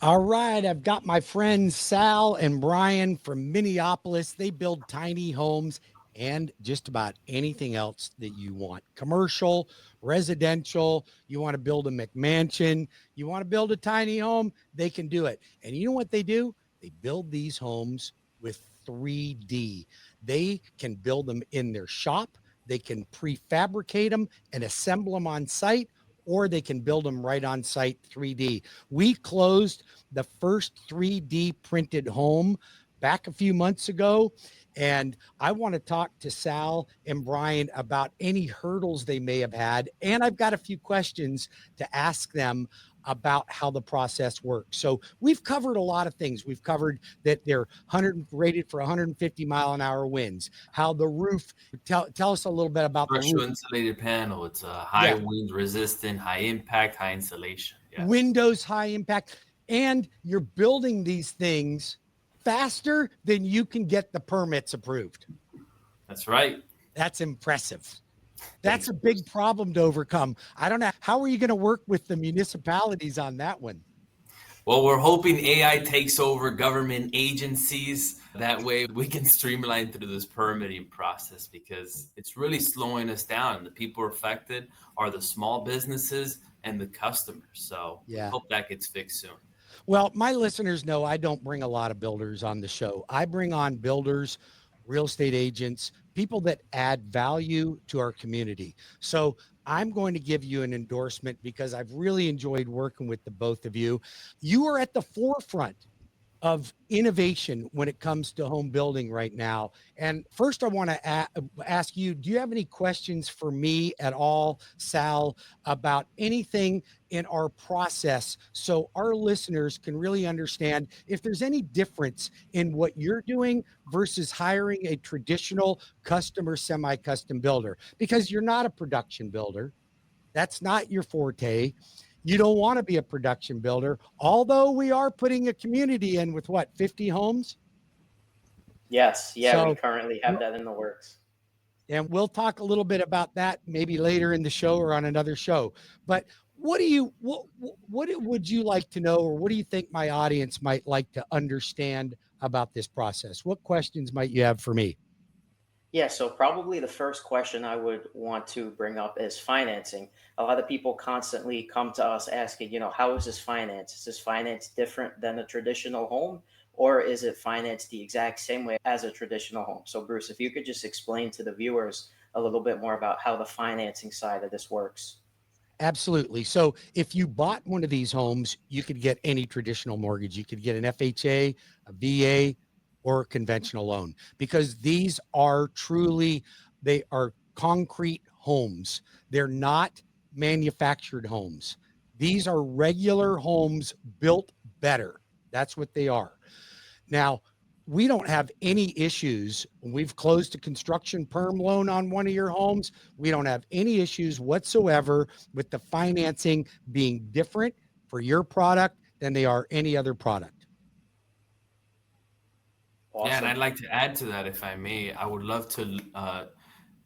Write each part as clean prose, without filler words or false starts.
All right, I've got my friends Sal and Brian from Minneapolis. They build tiny homes and just about anything else that you want. Commercial, residential, you want to build a McMansion, you want to build a tiny home, they can do it. And you know what they do? They build these homes with 3D. They can build them in their shop, they can prefabricate them and assemble them on site, or they can build them right on site 3D. We closed the first 3D printed home back a few months ago. And I want to talk to Sal and Brian about any hurdles they may have had. And I've got a few questions to ask them about how the process works. So we've covered a lot of things. We've covered that they're rated for 150-mile-an-hour winds, how the roof, tell us a little bit about the Commercial roof. insulated panel. It's a high Yeah. wind resistant, high impact, high insulation. Yes. Windows, high impact, and you're building these things faster than you can get the permits approved. That's right. That's impressive. That's a big problem to overcome. I don't know. How are you going to work with the municipalities on that one? Well, we're hoping AI takes over government agencies. That way we can streamline through this permitting process because it's really slowing us down. The people affected are the small businesses and the customers. So Yeah. hope that gets fixed soon. Well, my listeners know I don't bring a lot of builders on the show. I bring on builders, real estate agents, people that add value to our community. So I'm going to give you an endorsement because I've really enjoyed working with the both of you. You are at the forefront of innovation when it comes to home building right now. And first, I want to ask you, do you have any questions for me at all, Sal, about anything in our process so our listeners can really understand if there's any difference in what you're doing versus hiring a traditional custom or semi-custom builder? Because you're not a production builder. That's not your forte. You don't want to be a production builder, although we are putting a community in with what, 50 homes? Yes. Yeah, So, we currently have that in the works. and we'll talk a little bit about that maybe later in the show or on another show. But what would you like to know, or what do you think my audience might like to understand about this process? What questions might you have for me? Yeah, so probably the first question I would want to bring up is financing. A lot of people constantly come to us asking, how is this financed? Is this finance different than a traditional home, or is it financed the exact same way as a traditional home? So, Bruce, if you could just explain to the viewers a little bit more about how the financing side of this works. Absolutely. So if you bought one of these homes, you could get any traditional mortgage. You could get an FHA, a VA, or a conventional loan, because these are truly, they are concrete homes. They're not manufactured homes. These are regular homes built better. That's what they are. Now, we don't have any issues. When we've closed a construction perm loan on one of your homes, we don't have any issues whatsoever with the financing being different for your product than they are any other product. Awesome. Yeah, and I'd like to add to that, if I may. I would love to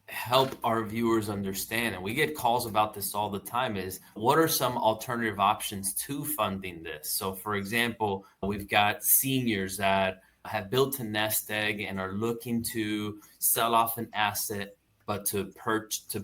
help our viewers understand, and we get calls about this all the time, is what are some alternative options to funding this? So, for example, we've got seniors that have built a nest egg and are looking to sell off an asset, but to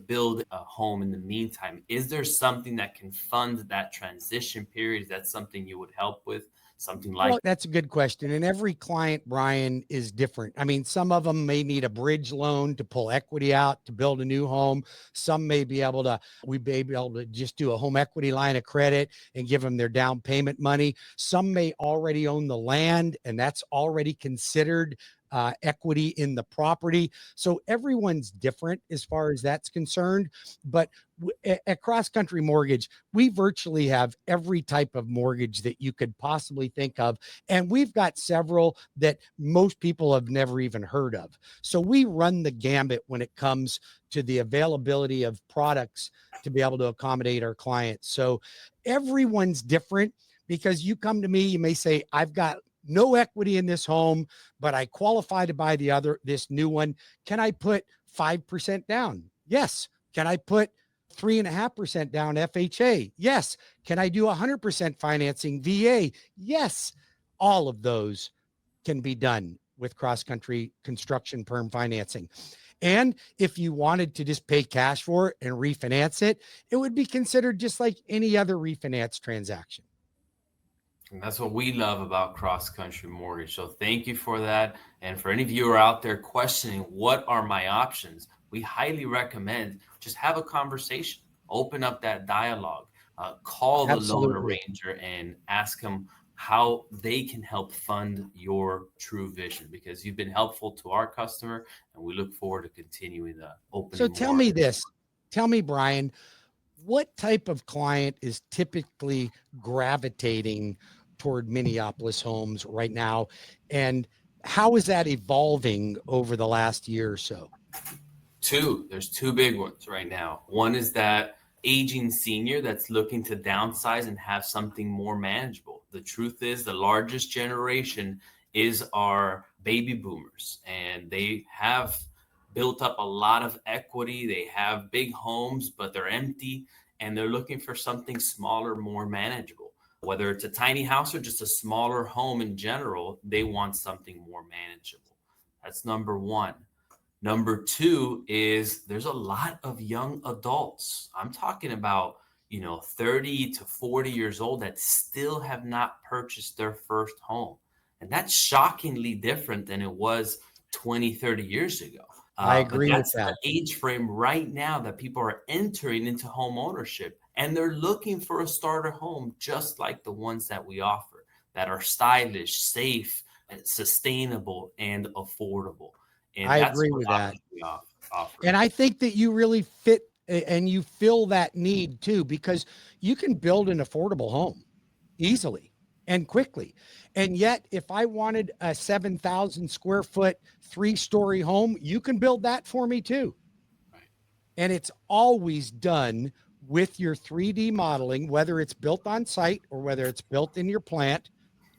build a home in the meantime. Is there something that can fund that transition period? Is that something you would help with? Something like Well, that's a good question. And every client, Brian, is different. I mean, some of them may need a bridge loan to pull equity out to build a new home. Some may be able to, we may be able to just do a home equity line of credit and give them their down payment money. Some may already own the land, and that's already considered equity in the property. So everyone's different as far as that's concerned. But at Cross Country Mortgage, we virtually have every type of mortgage that you could possibly think of. And we've got several that most people have never even heard of. So we run the gambit when it comes to the availability of products to be able to accommodate our clients. So everyone's different, because you come to me, you may say, I've got no equity in this home, but I qualify to buy this new one. Can I put 5% down? Yes. Can I put 3.5% down FHA? Yes. Can I do 100% financing VA? Yes. All of those can be done with cross-country construction perm financing. And if you wanted to just pay cash for it and refinance it, it would be considered just like any other refinance transaction. And that's what we love about Cross Country Mortgage. So thank you for that. And for any viewer out there questioning, what are my options? We highly recommend just have a conversation, open up that dialogue, call the loan arranger and ask them how they can help fund your true vision, because you've been helpful to our customer and we look forward to continuing the opening. So tell me this, tell me, Brian, what type of client is typically gravitating toward Minneapolis homes right now? And how is that evolving over the last year or so? There's two big ones right now. One is that aging senior that's looking to downsize and have something more manageable. The truth is the largest generation is our baby boomers, and they have built up a lot of equity. They have big homes, but they're empty, and they're looking for something smaller, more manageable. Whether it's a tiny house or just a smaller home in general, they want something more manageable. That's number one. Number two is there's a lot of young adults. I'm talking about, 30 to 40 years old that still have not purchased their first home. And that's shockingly different than it was 20, 30 years ago. I agree with that. That's the age frame right now that people are entering into home ownership, and they're looking for a starter home just like the ones that we offer, that are stylish, safe, and sustainable, and affordable. And I agree with that. Offer. And I think that you really fit and you fill that need too, because you can build an affordable home easily and quickly. And yet, if I wanted a 7,000 square foot, 3-story home, you can build that for me too. Right. And it's always done with your 3D modeling, whether it's built on site or whether it's built in your plant.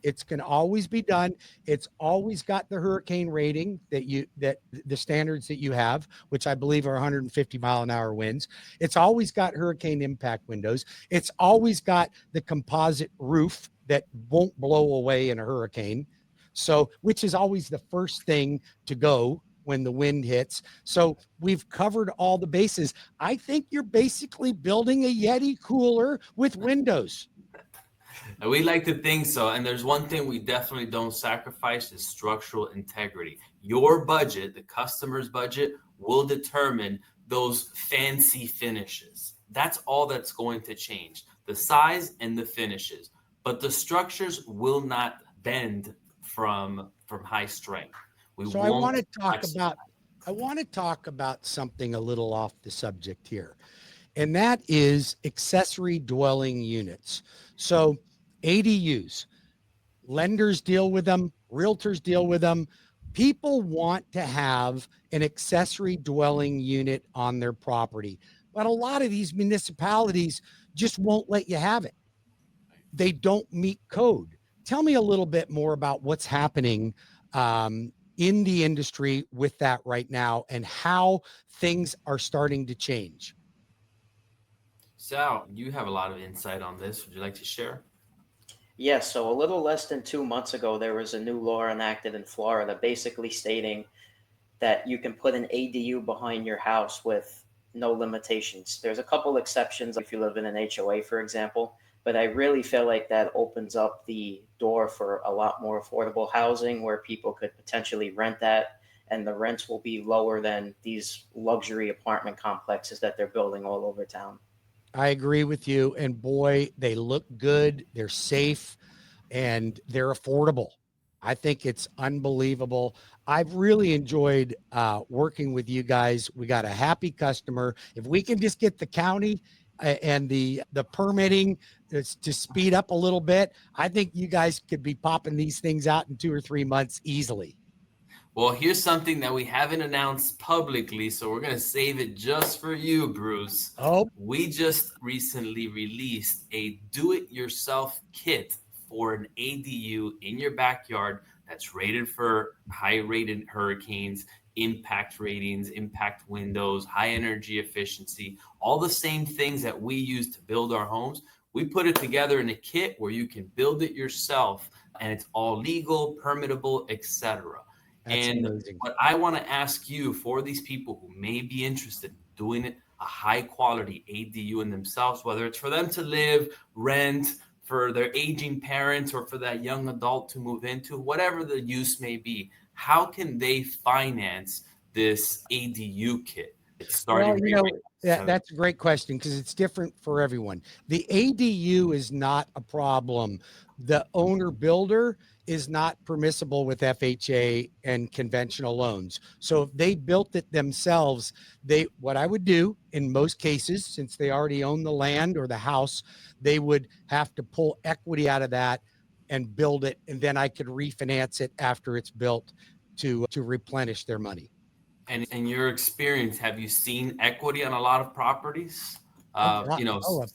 It's can always be done. It's always got the hurricane rating that the standards that you have, which I believe are 150 mile an hour winds. It's always got hurricane impact windows. It's always got the composite roof that won't blow away in a hurricane. So, which is always the first thing to go when the wind hits. So we've covered all the bases. I think you're basically building a Yeti cooler with windows. We like to think so. And there's one thing we definitely don't sacrifice is structural integrity. Your budget, the customer's budget, will determine those fancy finishes. That's all that's going to change, the size and the finishes. But the structures will not bend from high strength. I want to talk about something a little off the subject here, and that is accessory dwelling units. So ADUs, lenders deal with them, realtors deal with them. People want to have an accessory dwelling unit on their property, but a lot of these municipalities just won't let you have it. They don't meet code. Tell me a little bit more about what's happening in the industry with that right now and how things are starting to change. Sal, you have a lot of insight on this. Would you like to share? Yes, so a little less than 2 months ago, there was a new law enacted in Florida basically stating that you can put an ADU behind your house with no limitations. There's a couple exceptions if you live in an HOA, for example, but I really feel like that opens up the door for a lot more affordable housing where people could potentially rent that, and the rents will be lower than these luxury apartment complexes that they're building all over town. I agree with you. And boy, they look good. They're safe and they're affordable. I think it's unbelievable. I've really enjoyed working with you guys. We got a happy customer. If we can just get the county and the permitting to speed up a little bit, I think you guys could be popping these things out in 2 or 3 months easily. Well, here's something that we haven't announced publicly, so we're going to save it just for you, Bruce. Oh, we just recently released a do-it-yourself kit for an ADU in your backyard that's rated for high-rated hurricanes. impact ratings, impact windows, high energy efficiency, all the same things that we use to build our homes. We put it together in a kit where you can build it yourself, and it's all legal, permittable, etc. That's And amazing. what I want to ask you, for these people who may be interested in doing it, a high quality ADU in themselves, whether it's for them to live, rent, for their aging parents, or for that young adult to move into, whatever the use may be, how can they finance this ADU kit? It's starting Well, that's a great question because it's different for everyone. The ADU is not a problem. The owner builder is not permissible with FHA and conventional loans. So if they built it themselves, what I would do in most cases, since they already own the land or the house, they would have to pull equity out of that and build it, and then I could refinance it after it's built to replenish their money. And in your experience, have you seen equity on a lot of properties? Of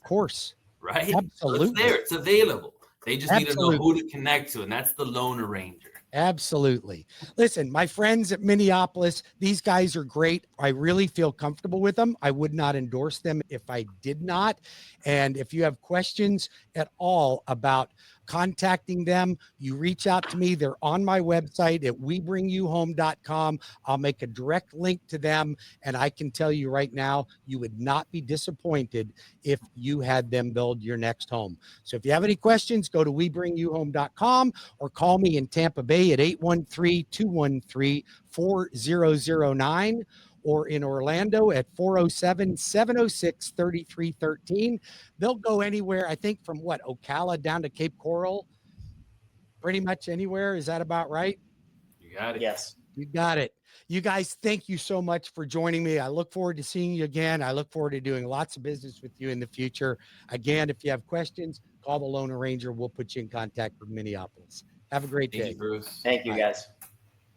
course. Right? Absolutely. So it's there, it's available. They just need to know Absolutely. who to connect to, and that's the loan arranger. Absolutely. Listen, my friends at Minneapolis, these guys are great. I really feel comfortable with them. I would not endorse them if I did not. And if you have questions at all about contacting them, you reach out to me. They're on my website at webringyouhome.com. I'll make a direct link to them. And I can tell you right now, you would not be disappointed if you had them build your next home. So if you have any questions, go to webringyouhome.com or call me in Tampa Bay at 813-213-4009 or in Orlando at 407-706-3313. They'll go anywhere, I think, from Ocala down to Cape Coral, pretty much anywhere. Is that about right? You got it. Yes. You got it. You guys, thank you so much for joining me. I look forward to seeing you again. I look forward to doing lots of business with you in the future. Again, if you have questions, call the Loan Arranger. We'll put you in contact with Minneapolis. Have a great day. Thank you, Bruce. Thank you, Bye. guys.